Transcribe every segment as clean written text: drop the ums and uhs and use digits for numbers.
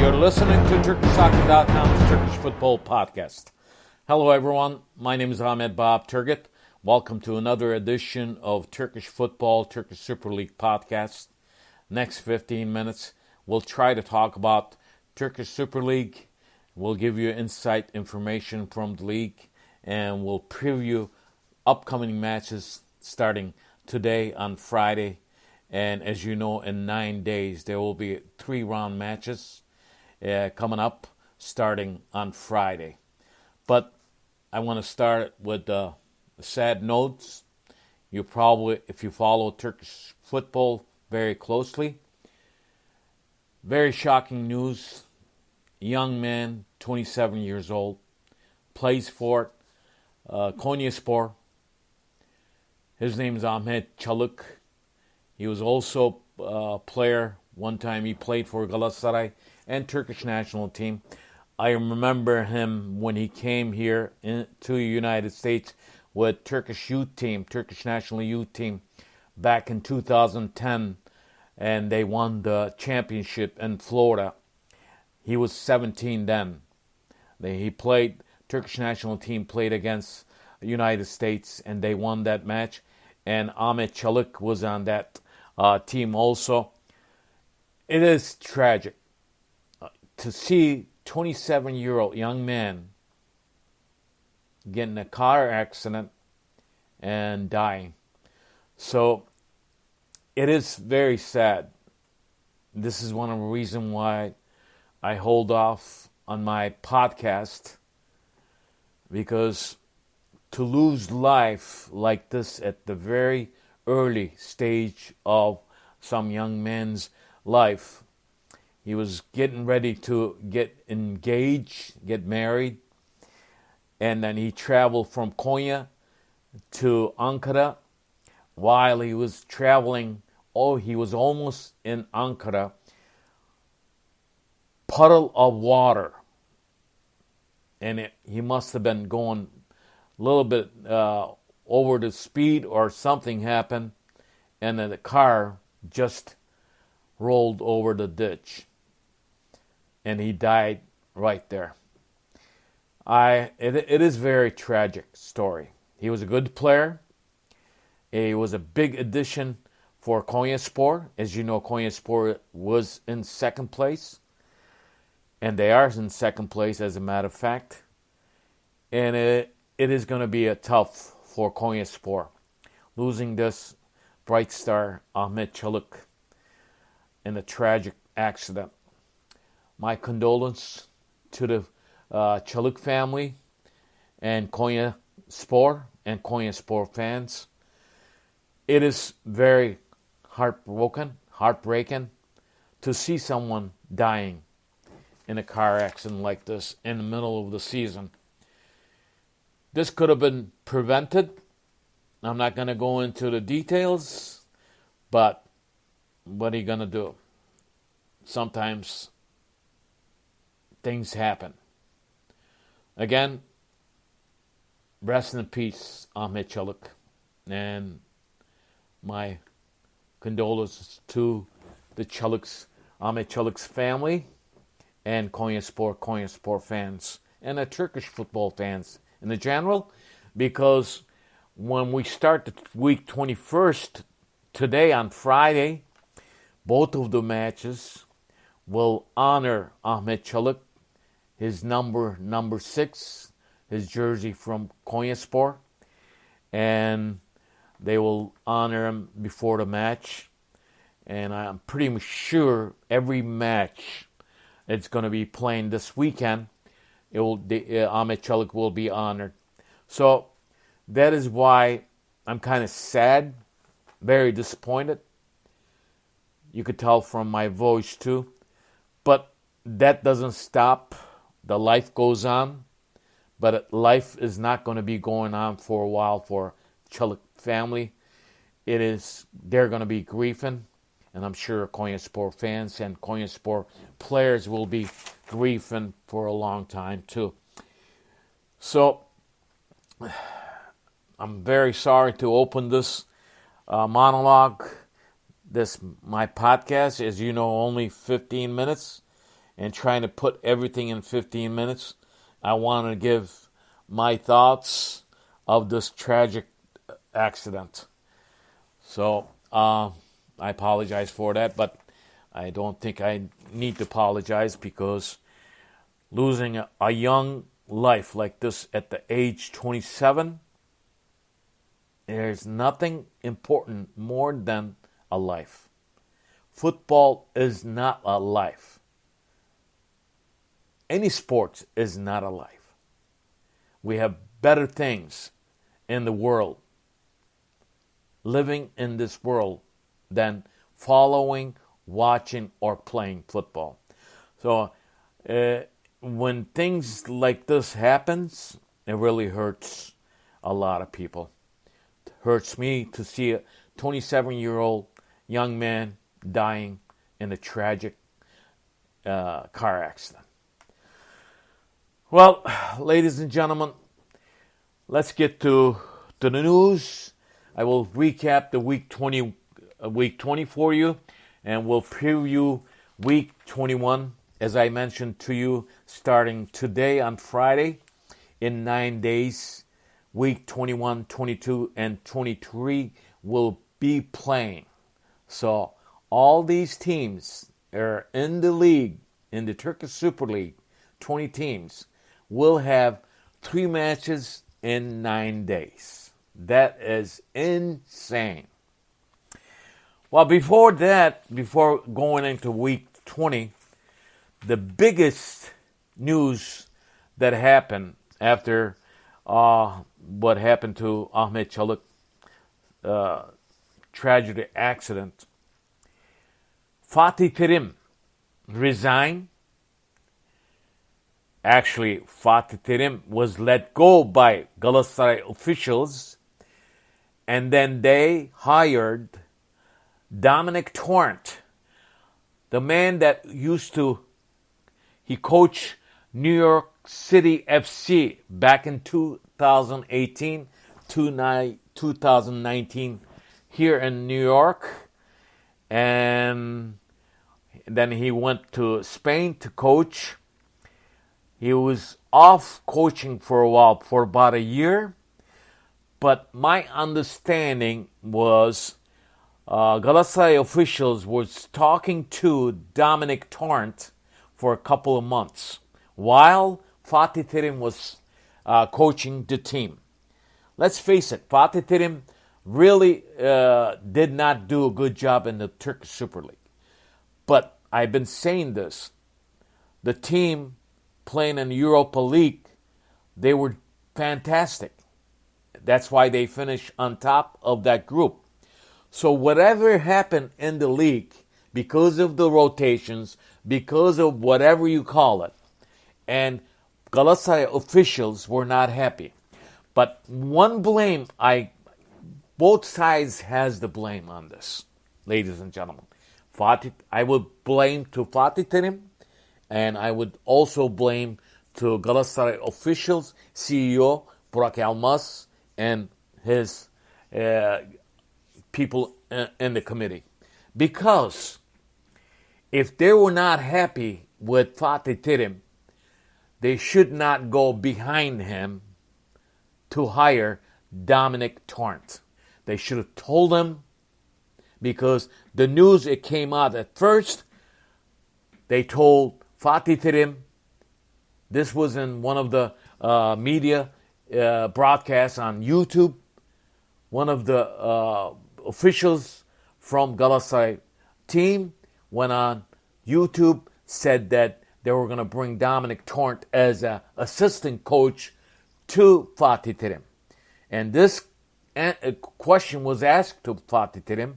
You're listening to TurkishSoccer.com's Turkish Football Podcast. Hello everyone, my name is Ahmet Bob Turgut. Welcome to another edition of Turkish Football, Turkish Super Lig Podcast. Next 15 minutes, we'll try to talk about Turkish Super League. We'll give you insight information from the league, and we'll preview upcoming matches starting today on Friday. And as you know, in 9 days, there will be 3-round matches coming up starting on Friday. But I want to start with sad notes. You probably, if you follow Turkish football very closely, very shocking news. Young man, 27 years old, plays for Konyaspor. His name is Ahmet Calik. He was also a player. One time he played for Galatasaray and Turkish national team. I remember him when he came here to the United States with Turkish youth team, Turkish national youth team, back in 2010, and they won the championship in Florida. He was 17 then. He played, Turkish national team played against the United States, and they won that match. And Ahmet Calik was on that team also. It is tragic to see 27-year-old young man get in a car accident and dying. So it is very sad. This is one of the reasons why I hold off on my podcast, because to lose life like this at the very early stage of some young man's life. He was getting ready to get engaged, get married, and then he traveled from Konya to Ankara. While he was traveling, he was almost in Ankara, puddle of water, and he must have been going a little bit over the speed, or something happened, and then the car just rolled over the ditch, and he died right there. It is a very tragic story. He was a good player. He was a big addition for Konyaspor. As you know, Konyaspor was in second place, and they are in second place, as a matter of fact. And it is going to be tough for Konyaspor, losing this bright star, Ahmet Calik, in a tragic accident. My condolences to the Calik family and Konyaspor and Konyaspor fans. It is very heartbreaking to see someone dying in a car accident like this in the middle of the season. This could have been prevented. I'm not going to go into the details, but what are you going to do? Sometimes things happen. Again, rest in peace, Ahmet Calik, and my condolences to the Ahmet Calik's family, and Konyaspor fans, and the Turkish football fans in the general, because when we start the week 21st, today on Friday, both of the matches will honor Ahmet Calik, his number 6, his jersey from Konyaspor, and they will honor him before the match. And I'm pretty sure every match it's going to be playing this weekend, Ahmet Calik will be honored. So that is why I'm kind of sad, very disappointed. You could tell from my voice too. But that doesn't stop. The life goes on. But life is not going to be going on for a while for Calik family. They're going to be grieving. And I'm sure Konyaspor fans and Konyaspor players will be grieving for a long time too. So I'm very sorry to open this monologue, my podcast. As you know, only 15 minutes. and trying to put everything in 15 minutes. I want to give my thoughts of this tragic accident. So I apologize for that, but I don't think I need to apologize, because losing a young life like this at the age 27, there's nothing important more than a life. Football is not a life. Any sport is not a life. We have better things in the world, living in this world, than following, watching, or playing football. So when things like this happens, it really hurts a lot of people. It hurts me to see a 27-year-old young man dying in a tragic car accident. Well, ladies and gentlemen, let's get to the news. I will recap the week 20 for you, and we'll preview week 21, as I mentioned to you, starting today on Friday. In 9 days, week 21, 22, and 23 will be playing. So all these teams are in the league, in the Turkish Super Lig, 20 teams, will have 3 matches in 9 days. That is insane. Well, before going into week 20, the biggest news that happened after what happened to Ahmet Calik tragedy accident, Fatih Terim resigned. Actually, Fatih Terim was let go by Galatasaray officials, and then they hired Dominic Torrent, the man that he coached New York City FC back in 2018, 2019 here in New York. And then he went to Spain to coach. He was off coaching for a while, for about a year. But my understanding was Galatasaray officials was talking to Dominic Torrent for a couple of months while Fatih Terim was coaching the team. Let's face it, Fatih Terim really did not do a good job in the Turkish Super Lig. But I've been saying this. The team playing in the Europa League, they were fantastic. That's why they finished on top of that group. So whatever happened in the league, because of the rotations, because of whatever you call it, and Galatasaray officials were not happy. But both sides has the blame on this, ladies and gentlemen. I would blame to Fatih Terim, and I would also blame to Galatasaray officials, CEO Burak Yılmaz, and his people in the committee. Because if they were not happy with Fatih Terim, they should not go behind him to hire Dominic Torrent. They should have told him, because the news, it came out at first, they told Fatih Terim, this was in one of the media broadcasts on YouTube, one of the officials from Galatasaray team went on YouTube, said that they were going to bring Dominic Torrent as an assistant coach to Fatih Terim. And this question was asked to Fatih Terim,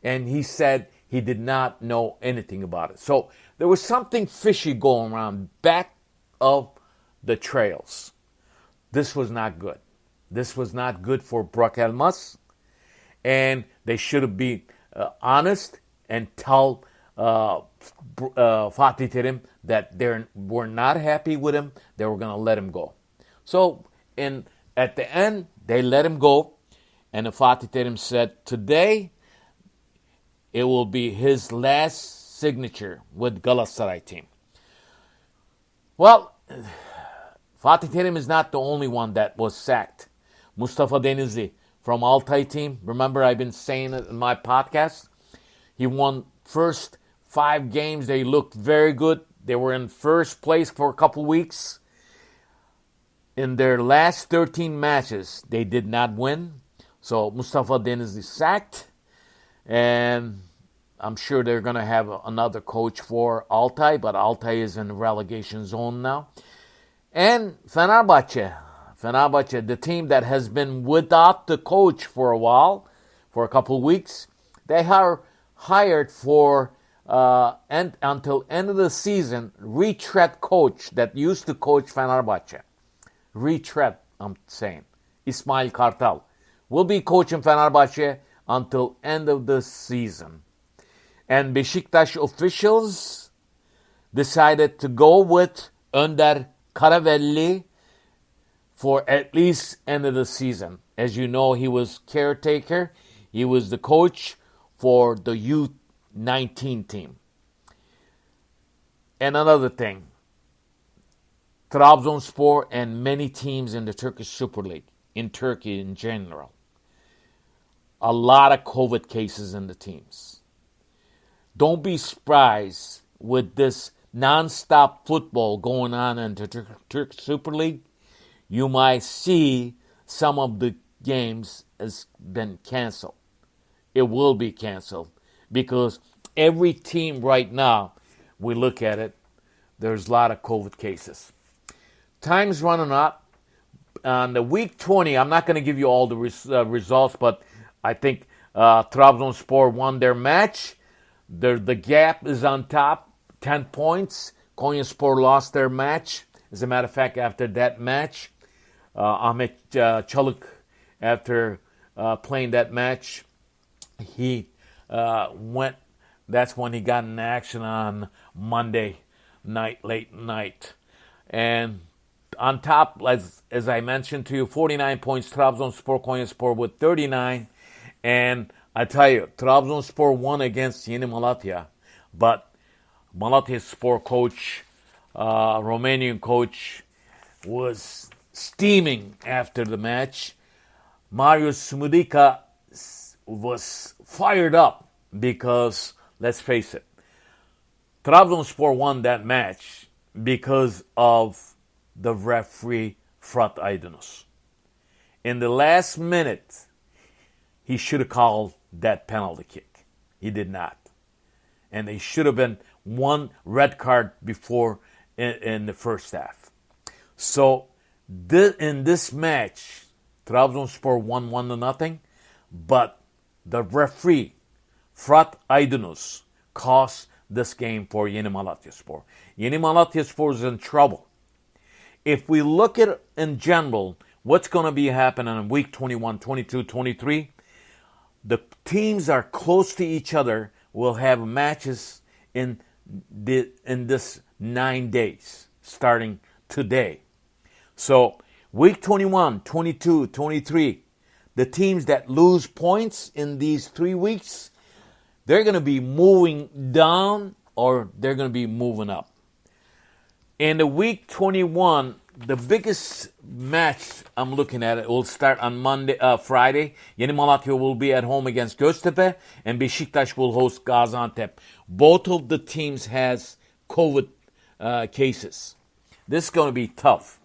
and he said he did not know anything about it. So there was something fishy going around back of the trails. This was not good. This was not good for Burak Yılmaz, and they should have been honest and tell Fatih Terim that they were not happy with him. They were going to let him go. So at the end, they let him go, and Fatih Terim said today it will be his last signature with Galatasaray team. Well, Fatih Terim is not the only one that was sacked. Mustafa Denizli from Altay team. Remember, I've been saying it in my podcast. He won first 5 games. They looked very good. They were in first place for a couple weeks. In their last 13 matches, they did not win. So Mustafa Denizli sacked. And I'm sure they're going to have another coach for Altay. But Altay is in the relegation zone now. And Fenerbahçe, the team that has been without the coach for a while, for a couple of weeks, they are hired for until end of the season retread coach that used to coach Fenerbahçe. Retread, I'm saying. İsmail Kartal will be coaching Fenerbahçe until end of the season. And Beşiktaş officials decided to go with Önder Karavelli for at least end of the season. As you know, he was caretaker. He was the coach for the U19 team. And another thing, Trabzonspor and many teams in the Turkish Super Lig, in Turkey in general, a lot of COVID cases in the teams. Don't be surprised with this non-stop football going on in the Turkish Super League. You might see some of the games has been canceled. It will be canceled because every team right now, we look at it, there's a lot of COVID cases. Time's running out. On the week 20, I'm not going to give you all the results, but I think Trabzonspor won their match. The gap is on top, 10 points. Konyaspor lost their match. As a matter of fact, after that match, Ahmet Calik, after playing that match, he went. That's when he got in action on Monday night, late night. And on top, as I mentioned to you, 49 points, Trabzonspor, Konyaspor with 39. And I tell you, Trabzonspor won against Yeni Malatya. But Malatyaspor coach, Romanian coach, was steaming after the match. Marius Smudica was fired up because, let's face it, Trabzonspor won that match because of the referee Fırat Aydınus. In the last minute, he should have called that penalty kick. He did not. And they should have been one red card before in the first half. So in this match, Trabzonspor won 1-0, but the referee, Fırat Aydınus, cost this game for Yeni Malatyaspor. Yeni Malatyaspor is in trouble. If we look at it in general, what's going to be happening in week 21, 22, 23, the teams are close to each other, will have matches in this 9 days, starting today. So week 21, 22, 23, the teams that lose points in these 3 weeks, they're going to be moving down or they're going to be moving up. In the week 21, the biggest match I'm looking at, it will start on Friday. Yeni Malatya will be at home against Göztepe and Beşiktaş will host Gaziantep. Both of the teams has COVID cases. This is going to be tough.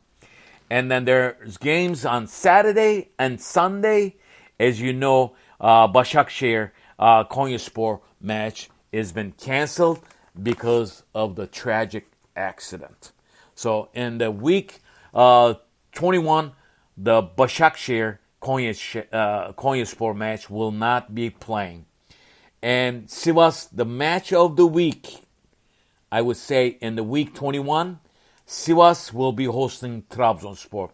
And then there's games on Saturday and Sunday. As you know, Başakşehir Konyaspor match has been canceled because of the tragic accident. So in the week 21, the Başakşehir Konyaspor match will not be playing. And Sivas, the match of the week, I would say in the week 21, Sivas will be hosting Trabzonspor.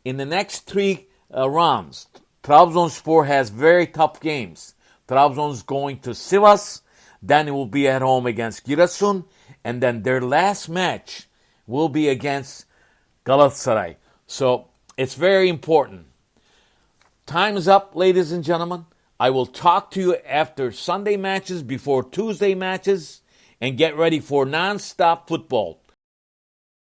In the next 3 rounds, Trabzonspor has very tough games. Trabzon's going to Sivas, then it will be at home against Giresun, and then their last match will be against Galatasaray. So it's very important. Time is up, ladies and gentlemen. I will talk to you after Sunday matches, before Tuesday matches, and get ready for non-stop football.